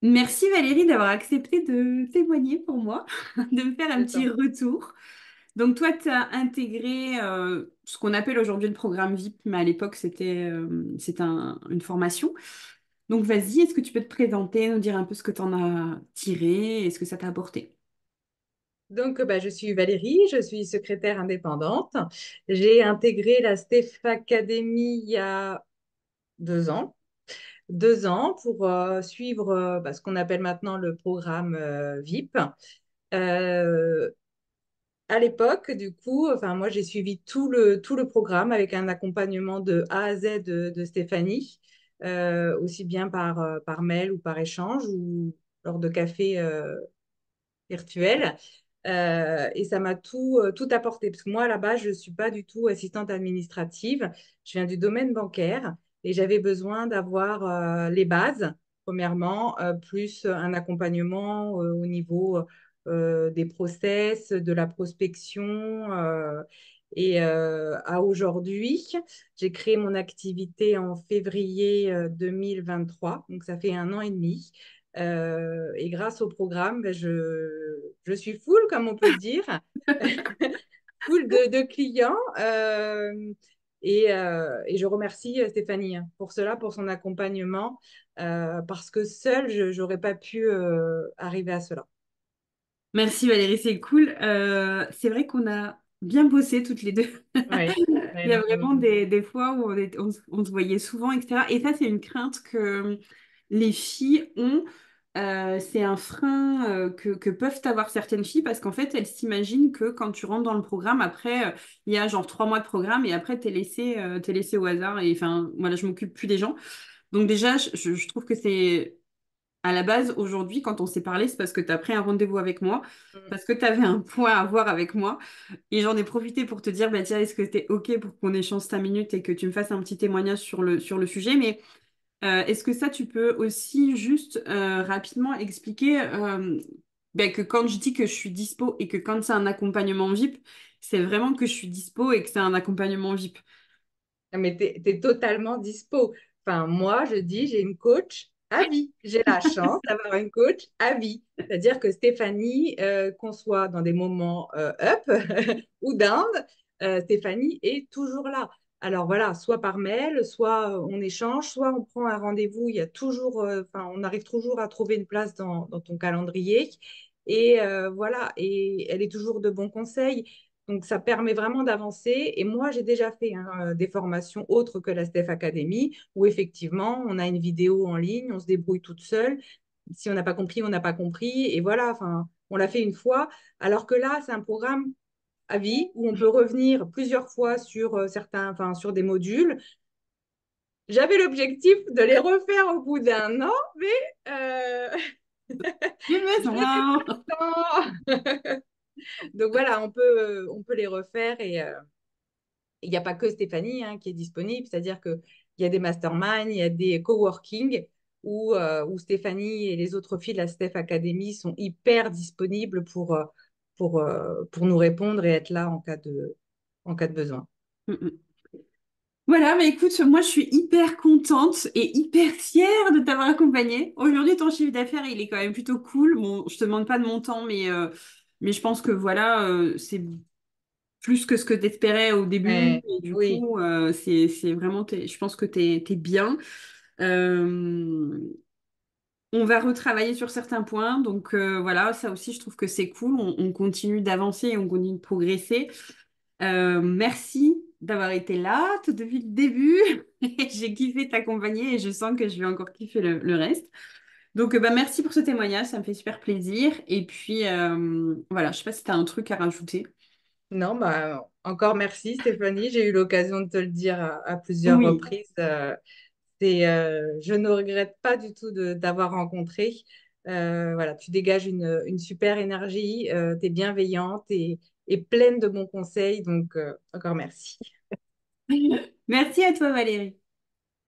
Merci Valérie d'avoir accepté de témoigner pour moi, de me faire un Je petit t'en retour. Donc toi, tu as intégré ce qu'on appelle aujourd'hui le programme VIP, mais à l'époque, c'était une formation. Donc vas-y, est-ce que tu peux te présenter, nous dire un peu ce que tu en as tiré et ce que ça t'a apporté? Je suis Valérie, je suis secrétaire indépendante. J'ai intégré la Steph Academy il y a 2 ans. 2 ans pour suivre ce qu'on appelle maintenant le programme VIP. Euh, à l'époque, du coup, enfin, moi, j'ai suivi tout le programme avec un accompagnement de A à Z de Stéphanie, aussi bien par mail ou par échange ou lors de cafés virtuels. Et ça m'a tout apporté. Parce que moi, à la base, je ne suis pas du tout assistante administrative. Je viens du domaine bancaire et j'avais besoin d'avoir les bases, premièrement, plus un accompagnement au niveau des process, de la prospection. À aujourd'hui, j'ai créé mon activité en février 2023, donc ça fait 1 an et demi. Et grâce au programme, je suis full, comme on peut dire, full de clients. Et je remercie Stéphanie hein, pour cela, pour son accompagnement, parce que seule, je n'aurais pas pu arriver à cela. Merci Valérie, c'est cool. C'est vrai qu'on a bien bossé toutes les deux. Oui, Il y a nous, vraiment des fois où on se voyait souvent, etc. Et ça, c'est une crainte que les filles ont. C'est un frein que peuvent avoir certaines filles parce qu'en fait, elles s'imaginent que quand tu rentres dans le programme, après, il y a genre 3 mois de programme et après, t'es laissé au hasard. Et enfin, voilà, je m'occupe plus des gens. Donc déjà, je trouve que c'est à la base, aujourd'hui, quand on s'est parlé, c'est parce que tu as pris un rendez-vous avec moi, mm, parce que tu avais un point à voir avec moi. Et j'en ai profité pour te dire, bah, tiens, est-ce que tu es OK pour qu'on échange 5 minutes et que tu me fasses un petit témoignage sur le sujet. Mais est-ce que ça, tu peux aussi juste rapidement expliquer bah, que quand je dis que je suis dispo et que quand c'est un accompagnement VIP, c'est vraiment que je suis dispo et que c'est un accompagnement VIP. mais tu es totalement dispo. Enfin, moi, je dis, j'ai une coach à vie. J'ai la chance d'avoir une coach à vie. C'est-à-dire que Stéphanie, qu'on soit dans des moments up ou down, Stéphanie est toujours là. Alors voilà, soit par mail, soit on échange, soit on prend un rendez-vous. Il y a toujours, enfin, on arrive toujours à trouver une place dans ton calendrier. Et voilà, et elle est toujours de bons conseils. Donc, ça permet vraiment d'avancer. Et moi, j'ai déjà fait hein, des formations autres que la Steph Academy, où effectivement, on a une vidéo en ligne, on se débrouille toute seule. Si on n'a pas compris, on n'a pas compris. Et voilà, enfin, on l'a fait une fois. Alors que là, c'est un programme à vie où on peut revenir plusieurs fois sur certains, enfin, sur des modules. J'avais l'objectif de les refaire au bout d'un an, mais Je me je n'ai pas sens. le temps. Donc voilà, on peut les refaire et il n'y a pas que Stéphanie hein, qui est disponible, c'est-à-dire qu'il y a des masterminds, il y a des coworking où Stéphanie et les autres filles de la Steph Academy sont hyper disponibles pour nous répondre et être là en cas de besoin. Voilà, mais écoute, moi je suis hyper contente et hyper fière de t'avoir accompagnée. Aujourd'hui, ton chiffre d'affaires, il est quand même plutôt cool. Bon, je te demande pas de montant, mais je pense que voilà, c'est plus que ce que t'espérais au début. Et du Oui, coup, c'est vraiment, je pense que t'es bien. Euh, on va retravailler sur certains points. Donc voilà, ça aussi, je trouve que c'est cool. On continue d'avancer et on continue de progresser. Merci d'avoir été là tout depuis le début. J'ai kiffé t'accompagner et je sens que je vais encore kiffer le reste. Donc, bah, merci pour ce témoignage, ça me fait super plaisir. Et puis, voilà, je sais pas si tu as un truc à rajouter. non, encore merci Stéphanie, j'ai eu l'occasion de te le dire à plusieurs Oui. reprises. Je ne regrette pas du tout d'avoir rencontré. Voilà, tu dégages une super énergie, tu es bienveillante et pleine de bons conseils. Donc, encore merci. Merci à toi, Valérie.